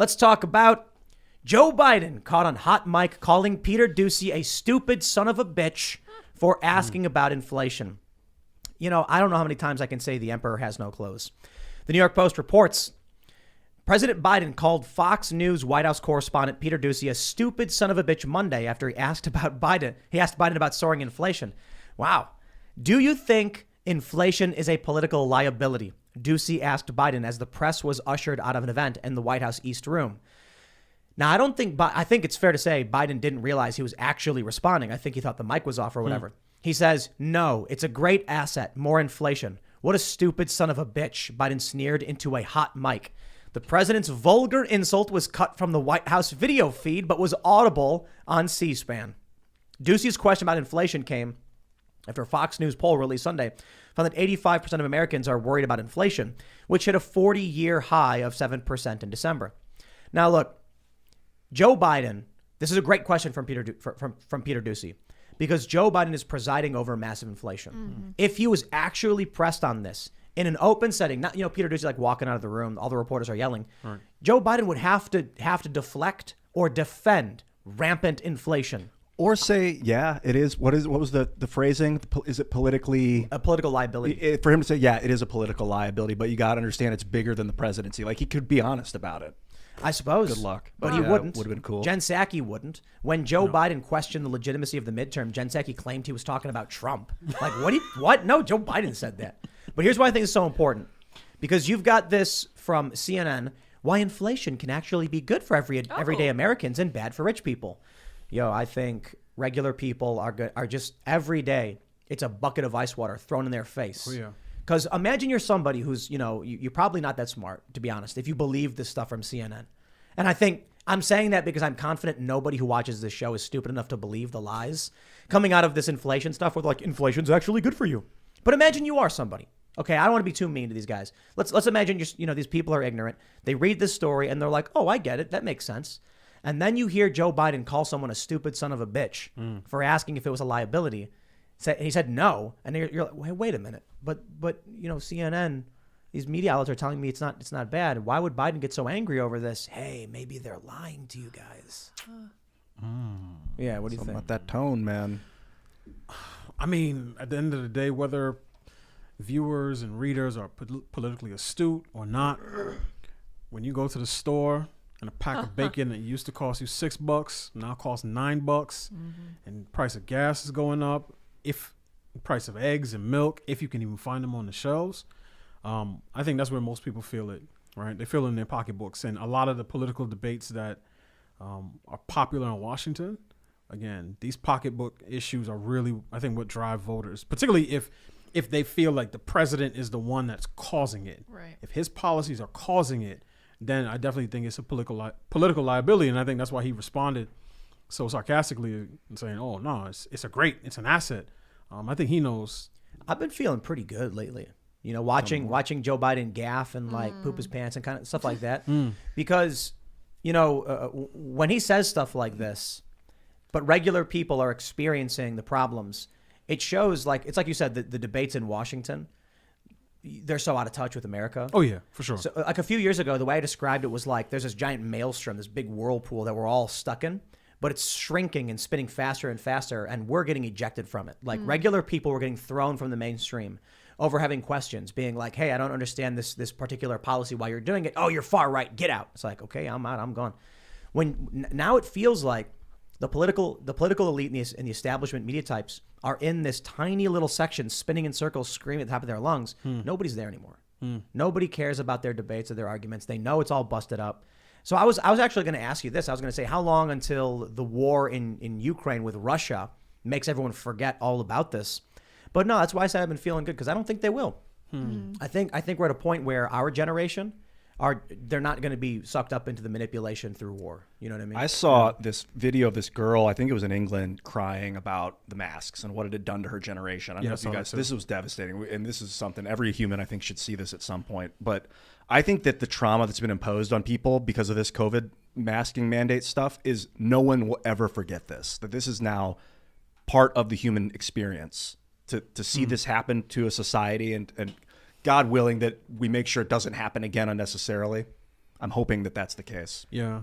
Let's talk about Joe Biden caught on hot mic calling Peter Doocy a stupid son of a bitch for asking about inflation. You know, I don't know how many times I can say the emperor has no clothes. The New York Post reports President Biden called Fox News White House correspondent Peter Doocy a stupid son of a bitch Monday after he asked Biden about soaring inflation. Wow. Do you think inflation is a political liability? Doocy asked Biden as the press was ushered out of an event in the White House East Room. Now, I think it's fair to say Biden didn't realize he was actually responding. I think he thought the mic was off or whatever. He says, no, it's a great asset. More inflation. What a stupid son of a bitch, Biden sneered into a hot mic. The president's vulgar insult was cut from the White House video feed, but was audible on C-SPAN. Doocy's question about inflation came after a Fox News poll released Sunday found that 85% of Americans are worried about inflation, which hit a 40-year high of 7% in December. Now, look, Joe Biden, this is a great question from Peter Doocy, because Joe Biden is presiding over massive inflation. Mm-hmm. If he was actually pressed on this in an open setting, not, Peter Doocy like walking out of the room, all the reporters are yelling. Right. Joe Biden would have to deflect or defend rampant inflation. Or say, yeah, it is. What was the phrasing? Is it politically a political liability? For him to say, yeah, it is a political liability, but you got to understand it's bigger than the presidency. Like, he could be honest about it. I suppose. Good luck. But he wouldn't. Would have been cool. Jen Psaki wouldn't. When Joe Biden questioned the legitimacy of the midterm, Jen Psaki claimed he was talking about Trump. Like, what? No, Joe Biden said that. But here's why I think it's so important. Because you've got this from CNN, why inflation can actually be good for everyday Americans and bad for rich people. I think regular people are just every day, it's a bucket of ice water thrown in their face. Oh, yeah. Because imagine you're somebody who's, you're probably not that smart, to be honest, if you believe this stuff from CNN. And I think I'm saying that because I'm confident nobody who watches this show is stupid enough to believe the lies coming out of this inflation stuff where like, inflation's actually good for you. But imagine you are somebody. Okay, I don't want to be too mean to these guys. Let's imagine these people are ignorant. They read this story and they're like, oh, I get it. That makes sense. And then you hear Joe Biden call someone a stupid son of a bitch for asking if it was a liability. He said no, and you're like, wait a minute, but CNN, these media outlets are telling me it's not bad. Why would Biden get so angry over this? Hey, maybe they're lying to you guys. Yeah, what do you think about that tone, man? I mean, at the end of the day, whether viewers and readers are politically astute or not, when you go to the store and a pack of bacon that used to cost you $6 now costs $9, and the price of gas is going up. If the price of eggs and milk, if you can even find them on the shelves, I think that's where most people feel it, right? They feel it in their pocketbooks. And a lot of the political debates that are popular in Washington, again, these pocketbook issues are really, I think, what drive voters, particularly if they feel like the president is the one that's causing it. Right. If his policies are causing it, then I definitely think it's a political liability. And I think that's why he responded so sarcastically and saying, oh, no, it's an asset. I think he knows. I've been feeling pretty good lately. Watching Joe Biden gaffe and like poop his pants and kind of stuff like that. Because, when he says stuff like this, but regular people are experiencing the problems, it shows it's like you said, the debates in Washington, they're so out of touch with America. Oh, yeah, for sure. So like a few years ago, the way I described it was like there's this giant maelstrom, this big whirlpool that we're all stuck in. But it's shrinking and spinning faster and faster, and we're getting ejected from it. Like regular people were getting thrown from the mainstream over having questions, being like, hey, I don't understand this particular policy while you're doing it. Oh, you're far right. Get out. It's like, okay, I'm out. I'm gone. Now it feels like the political elite and the establishment media types are in this tiny little section spinning in circles, screaming at the top of their lungs. Nobody's there anymore. Nobody cares about their debates or their arguments. They know it's all busted up. So I was actually going to ask you this. I was going to say, how long until the war in Ukraine with Russia makes everyone forget all about this? But no, that's why I said I've been feeling good, because I don't think they will. I think we're at a point where our generation they're not going to be sucked up into the manipulation through war. You know what I mean? I saw this video of this girl, I think it was in England, crying about the masks and what it had done to her generation. I don't know if you guys, this was devastating. And this is something every human, I think, should see this at some point. But I think that the trauma that's been imposed on people because of this COVID masking mandate stuff is no one will ever forget this, that this is now part of the human experience to see this happen to a society and God willing that we make sure it doesn't happen again unnecessarily. I'm hoping that that's the case. Yeah.